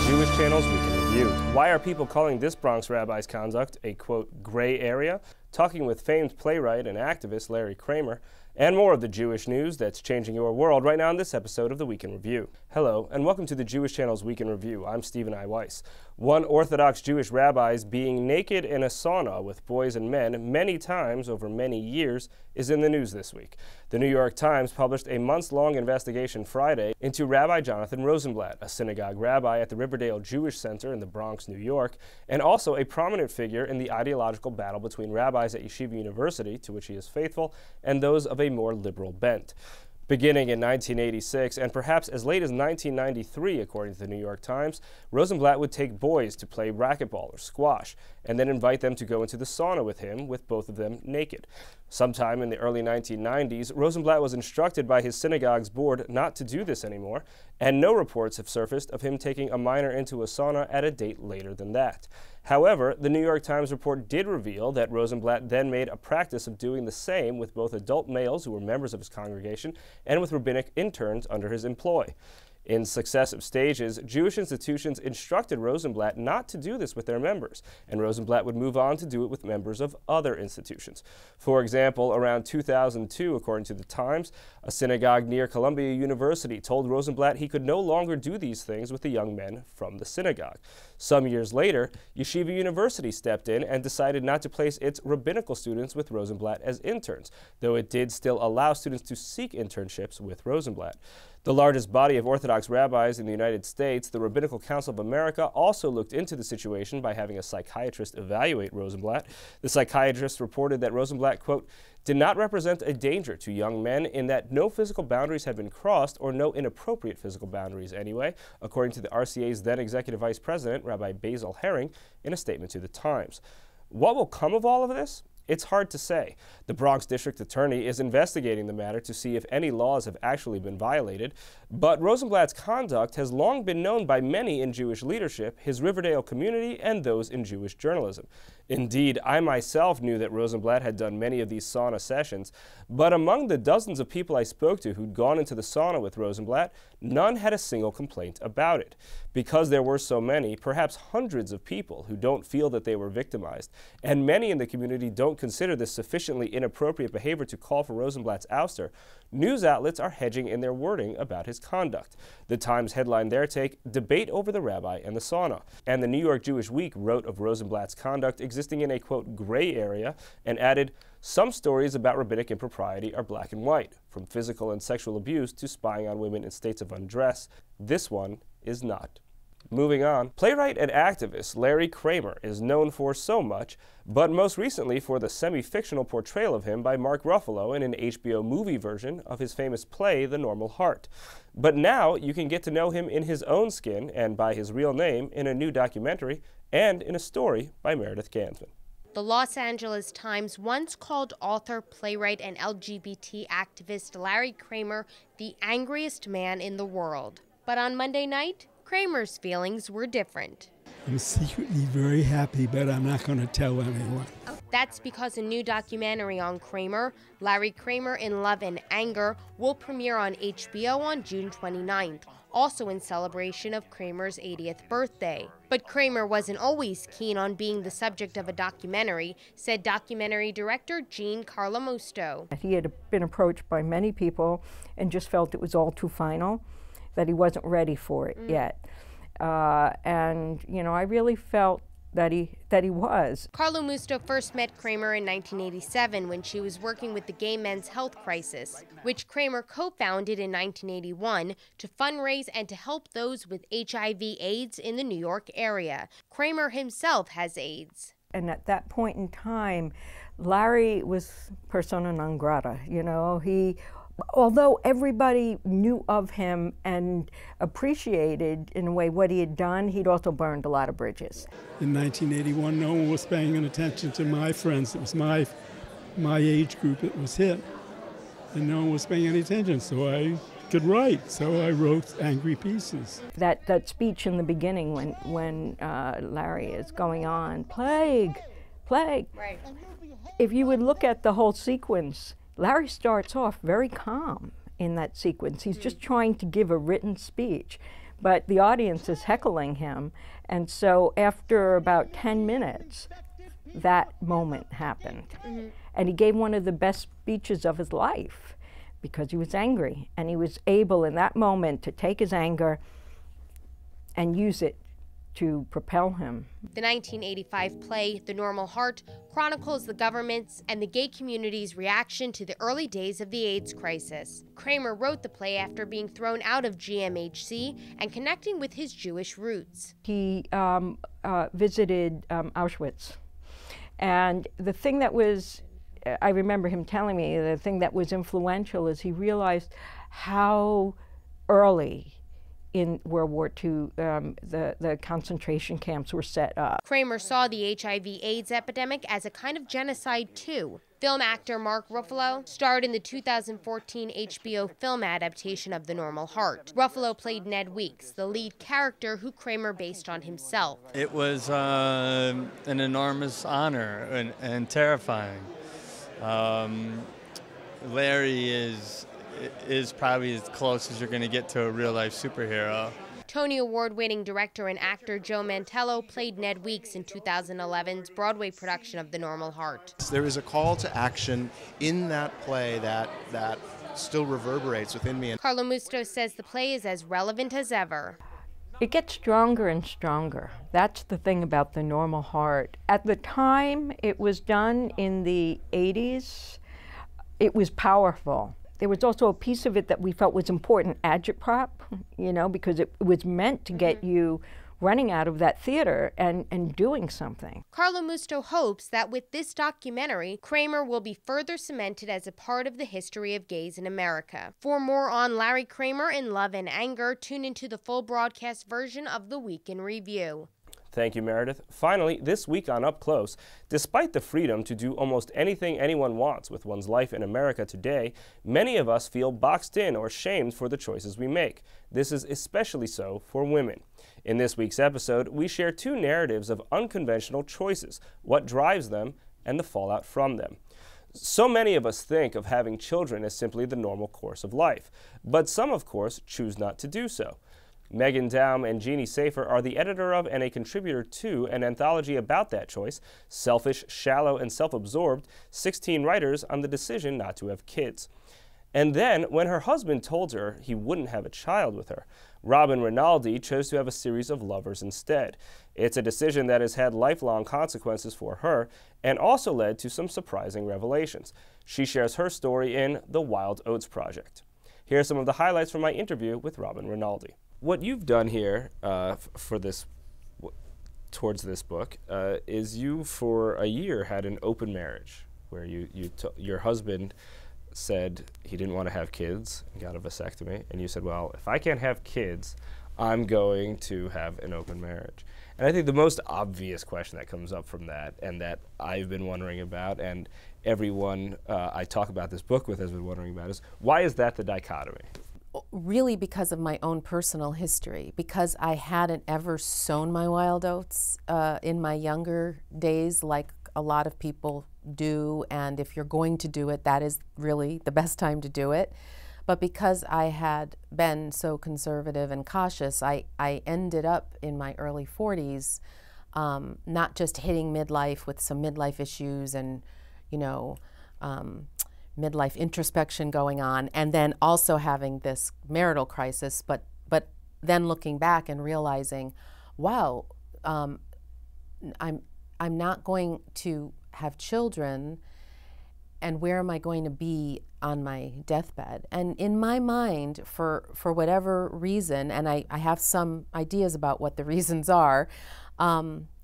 Jewish Channel's Weekend Review. Why are people calling this Bronx rabbi's conduct a, quote, gray area? Talking with famed playwright and activist Larry Kramer, and more of the Jewish news that's changing your world right now in this episode of the Weekend Review. Hello, and welcome to the Jewish Channel's Weekend Review. I'm Stephen I. Weiss. One Orthodox Jewish rabbi being naked in a sauna with boys and men many times over many years is in the news this week. The New York Times published a months-long investigation Friday into Rabbi Jonathan Rosenblatt, a synagogue rabbi at the Riverdale Jewish Center in the Bronx, New York, and also a prominent figure in the ideological battle between rabbis at Yeshiva University, to which he is faithful, and those of a more liberal bent. Beginning in 1986, and perhaps as late as 1993, according to the New York Times, Rosenblatt would take boys to play racquetball or squash, and then invite them to go into the sauna with him, with both of them naked. Sometime in the early 1990s, Rosenblatt was instructed by his synagogue's board not to do this anymore, and no reports have surfaced of him taking a minor into a sauna at a date later than that. However, the New York Times report did reveal that Rosenblatt then made a practice of doing the same with both adult males who were members of his congregation and with rabbinic interns under his employ. In successive stages, Jewish institutions instructed Rosenblatt not to do this with their members, and Rosenblatt would move on to do it with members of other institutions. For example, around 2002, according to the Times, a synagogue near Columbia University told Rosenblatt he could no longer do these things with the young men from the synagogue. Some years later, Yeshiva University stepped in and decided not to place its rabbinical students with Rosenblatt as interns, though it did still allow students to seek internships with Rosenblatt. The largest body of Orthodox rabbis in the United States, the Rabbinical Council of America, also looked into the situation by having a psychiatrist evaluate Rosenblatt. The psychiatrist reported that Rosenblatt, quote, did not represent a danger to young men in that no physical boundaries had been crossed, or no inappropriate physical boundaries anyway, according to the RCA's then Executive Vice President, Rabbi Basil Herring, in a statement to the Times. What will come of all of this? It's hard to say. The Bronx District Attorney is investigating the matter to see if any laws have actually been violated, but Rosenblatt's conduct has long been known by many in Jewish leadership, his Riverdale community, and those in Jewish journalism. Indeed, I myself knew that Rosenblatt had done many of these sauna sessions, but among the dozens of people I spoke to who'd gone into the sauna with Rosenblatt, none had a single complaint about it. Because there were so many, perhaps hundreds of people who don't feel that they were victimized, and many in the community don't consider this sufficiently inappropriate behavior to call for Rosenblatt's ouster, news outlets are hedging in their wording about his conduct. The Times headlined their take, "Debate over the Rabbi and the Sauna," and the New York Jewish Week wrote of Rosenblatt's conduct existing in a, quote, gray area, and added, "Some stories about rabbinic impropriety are black and white, from physical and sexual abuse to spying on women in states of undress. This one is not." Moving on, playwright and activist Larry Kramer is known for so much, but most recently for the semi-fictional portrayal of him by Mark Ruffalo in an HBO movie version of his famous play, The Normal Heart. But now you can get to know him in his own skin and by his real name in a new documentary and in a story by Meredith Gansman. The Los Angeles Times once called author, playwright, and LGBT activist Larry Kramer the angriest man in the world. But on Monday night, Kramer's feelings were different. I'm secretly very happy, but I'm not going to tell anyone. That's because a new documentary on Kramer, Larry Kramer in Love and Anger, will premiere on HBO on June 29th, also in celebration of Kramer's 80th birthday. But Kramer wasn't always keen on being the subject of a documentary, said documentary director Jean Carlamusto. He had been approached by many people and just felt it was all too final, that he wasn't ready for it yet. And, you know, I really felt that he was. Carlamusto first met Kramer in 1987 when she was working with the Gay Men's Health Crisis, which Kramer co-founded in 1981 to fundraise and to help those with HIV/AIDS in the New York area. Kramer himself has AIDS. And at that point in time, Larry was persona non grata, you know. Although everybody knew of him and appreciated, in a way, what he had done, he'd also burned a lot of bridges. In 1981, no one was paying attention to my friends. It was my age group that was hit, and no one was paying any attention, so I could write. So I wrote angry pieces. That speech in the beginning when Larry is going on, plague. Right. If you would look at the whole sequence, Larry starts off very calm in that sequence. He's just trying to give a written speech. but the audience is heckling him. And so after about 10 minutes, that moment happened. And he gave one of the best speeches of his life because he was angry. And he was able in that moment to take his anger and use it to propel him. The 1985 play, The Normal Heart, chronicles the government's and the gay community's reaction to the early days of the AIDS crisis. Kramer wrote the play after being thrown out of GMHC and connecting with his Jewish roots. He visited Auschwitz. And the thing that was, I remember him telling me, the thing that was influential is he realized how early in World War II the concentration camps were set up. Kramer saw the HIV/AIDS epidemic as a kind of genocide too. Film actor Mark Ruffalo starred in the 2014 HBO film adaptation of The Normal Heart. Ruffalo played Ned Weeks, the lead character who Kramer based on himself. It was an enormous honor and terrifying. Larry is probably as close as you're going to get to a real-life superhero. Tony Award-winning director and actor Joe Mantello played Ned Weeks in 2011's Broadway production of The Normal Heart. There is a call to action in that play that still reverberates within me. Carlo Musto says the play is as relevant as ever. It gets stronger and stronger. That's the thing about The Normal Heart. At the time it was done in the 80s, it was powerful. There was also a piece of it that we felt was important, agitprop, you know, because it was meant to get you running out of that theater and doing something. Carlo Musto hopes that with this documentary, Kramer will be further cemented as a part of the history of gays in America. For more on Larry Kramer in Love and Anger, tune into the full broadcast version of The Week in Review. Thank you, Meredith. Finally, this week on Up Close, despite the freedom to do almost anything anyone wants with one's life in America today, many of us feel boxed in or shamed for the choices we make. This is especially so for women. In this week's episode, we share two narratives of unconventional choices, what drives them, and the fallout from them. So many of us think of having children as simply the normal course of life, but some, of course, choose not to do so. Megan Daum and Jeannie Safer are the editor of and a contributor to an anthology about that choice, Selfish, Shallow, and Self-Absorbed, 16 Writers on the Decision Not to Have Kids. And then, when her husband told her he wouldn't have a child with her, Robin Rinaldi chose to have a series of lovers instead. It's a decision that has had lifelong consequences for her and also led to some surprising revelations. She shares her story in The Wild Oats Project. Here are some of the highlights from my interview with Robin Rinaldi. What you've done here towards this book is you, for a year, had an open marriage where your husband said he didn't want to have kids and got a vasectomy, and you said, well, if I can't have kids, I'm going to have an open marriage. And I think the most obvious question that comes up from that, and that I've been wondering about, and everyone I talk about this book with has been wondering about, is why is that the dichotomy? Really because of my own personal history, because I hadn't ever sown my wild oats in my younger days like a lot of people do, and if you're going to do it, that is really the best time to do it. But because I had been so conservative and cautious, I ended up in my early 40s not just hitting midlife with some midlife issues and, you know, midlife introspection going on, and then also having this marital crisis, but then looking back and realizing, wow, I'm not going to have children, and where am I going to be on my deathbed? And in my mind, for whatever reason, and I have some ideas about what the reasons are,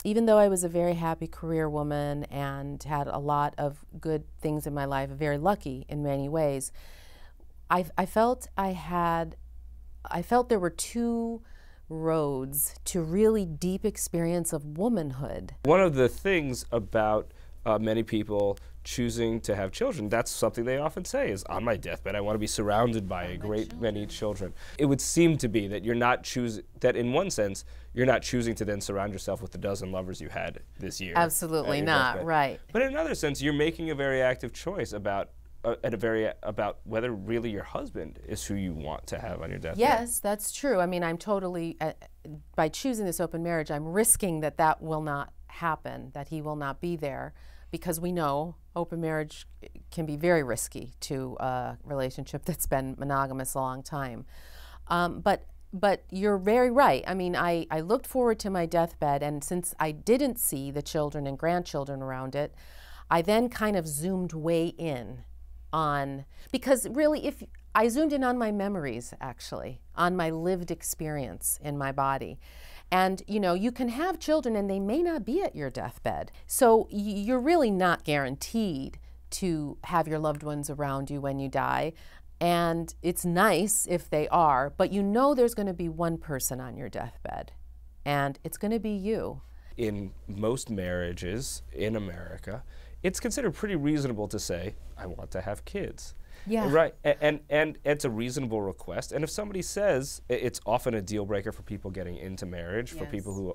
even though I was a very happy career woman and had a lot of good things in my life, very lucky in many ways, I felt there were two roads to really deep experience of womanhood. One of the things about many people choosing to have children, that's something they often say is, on my deathbed, I want to be surrounded by a great many children. It would seem to be that you're not choosing, that in one sense, you're not choosing to then surround yourself with the dozen lovers you had this year. Absolutely not, right. But in another sense, you're making a very active choice about about whether really your husband is who you want to have on your deathbed. Yes, that's true. I mean, I'm totally, by choosing this open marriage, I'm risking that that will not happen, that he will not be there, because we know open marriage can be very risky to a relationship that's been monogamous a long time. But you're very right. I mean, I looked forward to my deathbed, and since I didn't see the children and grandchildren around it, I then kind of zoomed way in on, because really, if I zoomed in on my memories, actually, on my lived experience in my body. And you know, you can have children and they may not be at your deathbed. So you're really not guaranteed to have your loved ones around you when you die. And it's nice if they are, but you know there's going to be one person on your deathbed, and it's going to be you. In most marriages in America, it's considered pretty reasonable to say, I want to have kids. Yeah. Right, and it's a reasonable request. And if somebody says, it's often a deal breaker for people getting into marriage, Yes.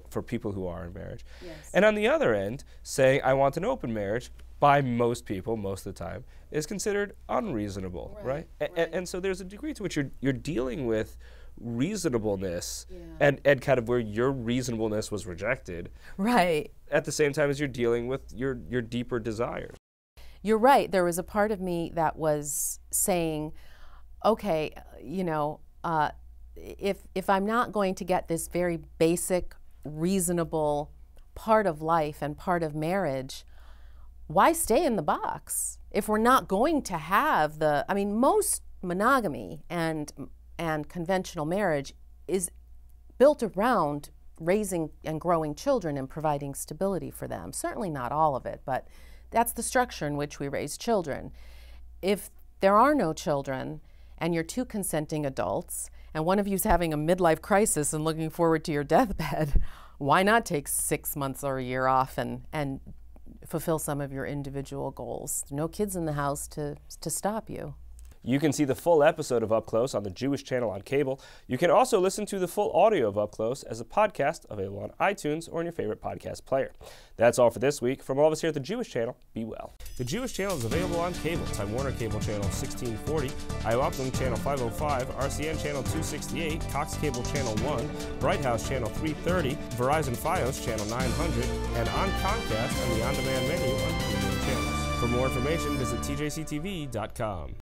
for people who are in marriage. Yes. And on the other end, saying I want an open marriage, by most people, most of the time, is considered unreasonable, right? And so there's a degree to which you're dealing with reasonableness, Yeah. and kind of where your reasonableness was rejected. Right. At the same time as you're dealing with your deeper desires. You're right. There was a part of me that was saying, okay, you know, if I'm not going to get this very basic, reasonable part of life and part of marriage, why stay in the box? If we're not going to have the, I mean, most monogamy and conventional marriage is built around raising and growing children and providing stability for them. Certainly not all of it, but that's the structure in which we raise children. If there are no children and you're two consenting adults and one of you's having a midlife crisis and looking forward to your deathbed, why not take 6 months or a year off and fulfill some of your individual goals? No kids in the house to stop you. You can see the full episode of Up Close on the Jewish Channel on cable. You can also listen to the full audio of Up Close as a podcast available on iTunes or in your favorite podcast player. That's all for this week. From all of us here at the Jewish Channel, be well. The Jewish Channel is available on cable. Time Warner Cable Channel 1640, IOPLING Channel 505, RCN Channel 268, Cox Cable Channel 1, Bright House Channel 330, Verizon Fios Channel 900, and on Comcast on the on-demand menu on premium channels. For more information, visit tjctv.com.